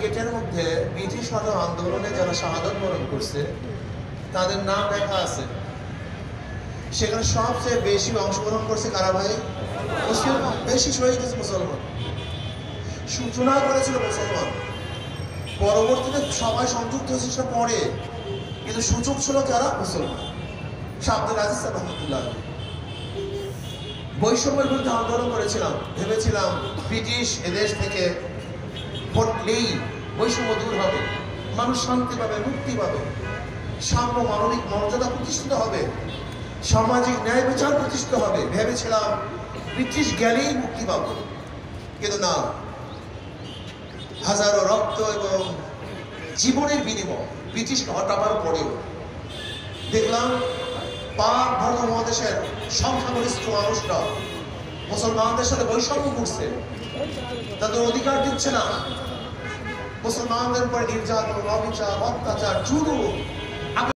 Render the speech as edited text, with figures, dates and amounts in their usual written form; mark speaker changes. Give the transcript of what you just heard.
Speaker 1: গেটের মধ্যে ব্রিটিশ আন্দোলনে যারা শাহাদত বরণ করছে তাদের নাম লেখা আছে। সেখানে সবচেয়ে বেশি অংশগ্রহণ করছে কারা ভাই? মুসলমান। বেশি শহীদ হয়েছে মুসলমান, সূচনা করেছিল মুসলমান। পরবর্তীতে সবাই সংযুক্ত হয়েছে সেটা পরে, কিন্তু সূচক ছিল যারা? মুসলমান। শাহ আব্দুল আজিজ রহমতুল্লাহ। বৈষম্যের বিরুদ্ধে আন্দোলন করেছিলাম, ভেবেছিলাম ব্রিটিশ এদেশ থেকে হটলেই বৈষম্য দূর হবে, মানুষ শান্তি পাবে, মুক্তি পাবে, সাম্য মানবিক মর্যাদা প্রতিষ্ঠিত হবে, সামাজিক ন্যায় বিচার প্রতিষ্ঠিত হবে। ভেবেছিলাম ব্রিটিশ গেলেই মুক্তি পাবো, কিন্তু না। হাজারো রক্ত এবং জীবনের বিনিময় ব্রিটিশকে হটাবার পরেও দেখলাম পাক ভারত মহাদেশের সংখ্যাগরিষ্ঠ মানুষরা মুসলমানদের সাথে বৈষম্য করছে, তাদের অধিকার দিচ্ছে না, মুসলমানদের উপরে নির্যাতন, অবিচার, অত্যাচার, জুলুম